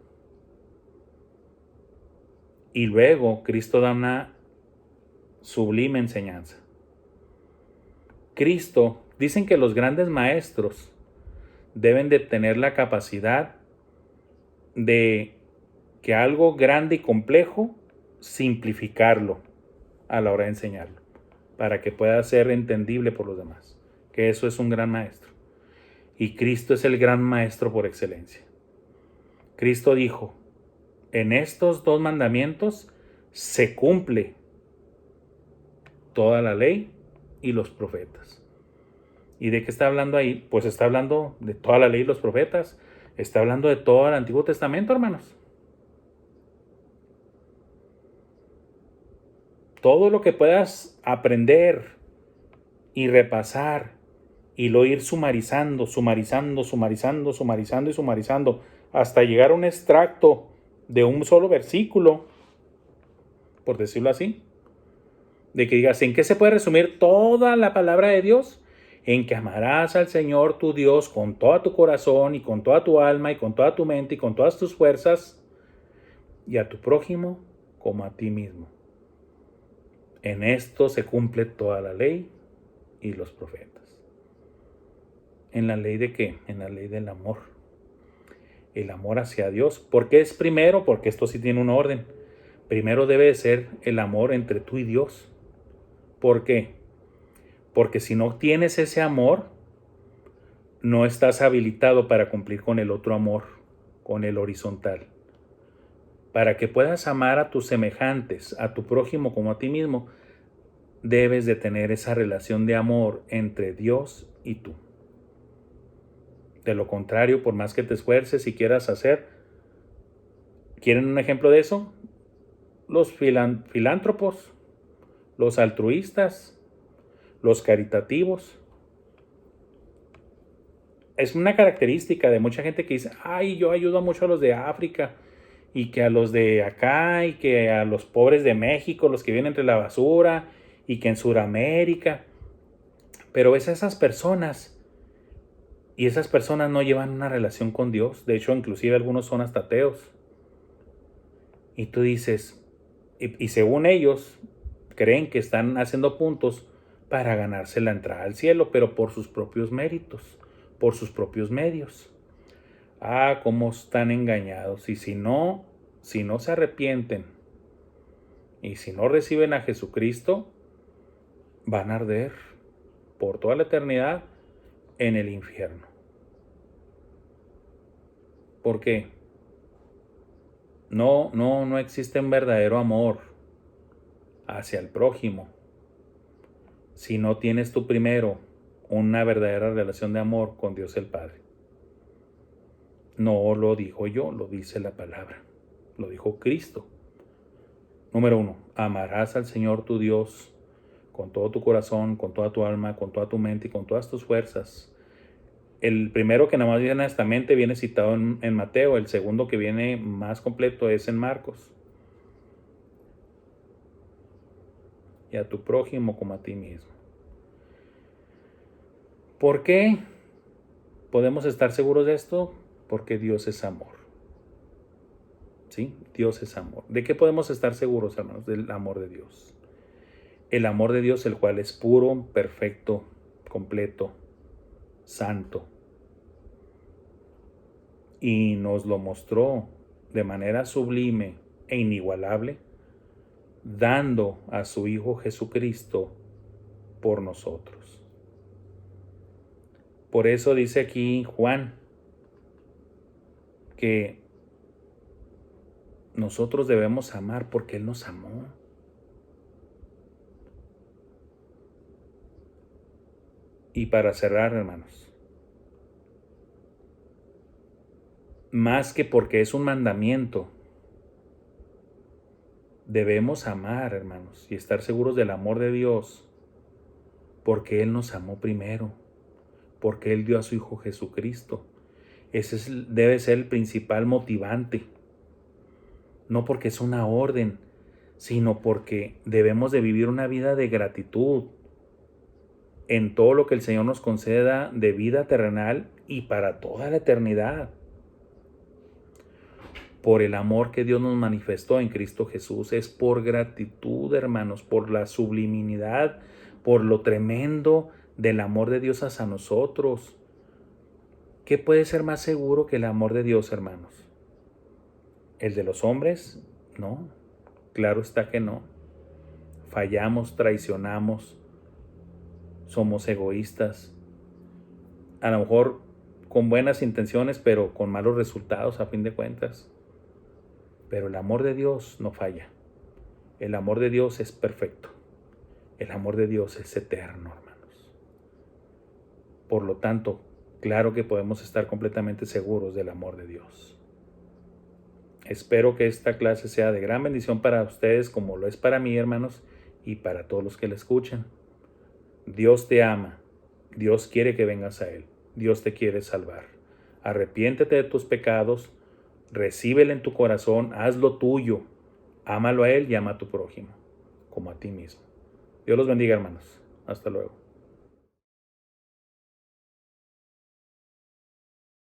Y luego Cristo da una sublime enseñanza. Cristo, dicen que los grandes maestros deben de tener la capacidad de que algo grande y complejo, simplificarlo a la hora de enseñarlo, para que pueda ser entendible por los demás, que eso es un gran maestro. Y Cristo es el gran maestro por excelencia. Cristo dijo, en estos 2 mandamientos se cumple toda la ley y los profetas. ¿Y de qué está hablando ahí? Pues está hablando de toda la ley y los profetas. Está hablando de todo el Antiguo Testamento, hermanos. Todo lo que puedas aprender y repasar y lo ir sumarizando hasta llegar a un extracto de un solo versículo, por decirlo así, de que digas, ¿en qué se puede resumir toda la palabra de Dios? En que amarás al Señor tu Dios con todo tu corazón y con toda tu alma y con toda tu mente y con todas tus fuerzas, y a tu prójimo como a ti mismo. En esto se cumple toda la ley y los profetas. ¿En la ley de qué? En la ley del amor. El amor hacia Dios. ¿Por qué es primero? Porque esto sí tiene un orden. Primero debe de ser el amor entre tú y Dios. ¿Por qué? Porque si no tienes ese amor, no estás habilitado para cumplir con el otro amor, con el horizontal. Para que puedas amar a tus semejantes, a tu prójimo como a ti mismo, debes de tener esa relación de amor entre Dios y tú. De lo contrario, por más que te esfuerces y quieras hacer, ¿quieren un ejemplo de eso? Los filántropos, los altruistas, los caritativos. Es una característica de mucha gente que dice, ay, yo ayudo mucho a los de África y que a los de acá y que a los pobres de México, los que vienen entre la basura y que en Sudamérica. Pero ves a esas personas y esas personas no llevan una relación con Dios. De hecho, inclusive algunos son hasta ateos. Y tú dices, y según ellos, creen que están haciendo puntos para ganarse la entrada al cielo, pero por sus propios méritos, por sus propios medios. Ah, cómo están engañados. Y si no se arrepienten y si no reciben a Jesucristo, van a arder por toda la eternidad en el infierno. ¿Por qué? No existe un verdadero amor hacia el prójimo si no tienes tú primero una verdadera relación de amor con Dios el Padre. No lo digo yo, lo dice la palabra, lo dijo Cristo. Número 1, amarás al Señor tu Dios con todo tu corazón, con toda tu alma, con toda tu mente y con todas tus fuerzas. El primero que nada más viene a esta mente viene citado en Mateo, el segundo que viene más completo es en Marcos. Y a tu prójimo como a ti mismo. ¿Por qué podemos estar seguros de esto? Porque Dios es amor. ¿Sí? Dios es amor. ¿De qué podemos estar seguros, hermanos? Del amor de Dios. El amor de Dios, el cual es puro, perfecto, completo, santo. Y nos lo mostró de manera sublime e inigualable, dando a su Hijo Jesucristo por nosotros. Por eso dice aquí Juan que nosotros debemos amar porque Él nos amó. Y para cerrar, hermanos, más que porque es un mandamiento, debemos amar, hermanos, y estar seguros del amor de Dios, porque Él nos amó primero, porque Él dio a su Hijo Jesucristo. Ese debe ser el principal motivante, no porque es una orden, sino porque debemos de vivir una vida de gratitud en todo lo que el Señor nos conceda de vida terrenal y para toda la eternidad. Por el amor que Dios nos manifestó en Cristo Jesús. Es por gratitud, hermanos, por la sublimidad, por lo tremendo del amor de Dios hacia nosotros. ¿Qué puede ser más seguro que el amor de Dios, hermanos? ¿El de los hombres? No, claro está que no. Fallamos, traicionamos, somos egoístas. A lo mejor con buenas intenciones, pero con malos resultados a fin de cuentas. Pero el amor de Dios no falla. El amor de Dios es perfecto. El amor de Dios es eterno, hermanos. Por lo tanto, claro que podemos estar completamente seguros del amor de Dios. Espero que esta clase sea de gran bendición para ustedes como lo es para mí, hermanos, y para todos los que la escuchan. Dios te ama. Dios quiere que vengas a Él. Dios te quiere salvar. Arrepiéntete de tus pecados, recíbele en tu corazón, hazlo tuyo. Ámalo a Él y ama a tu prójimo, como a ti mismo. Dios los bendiga, hermanos. Hasta luego.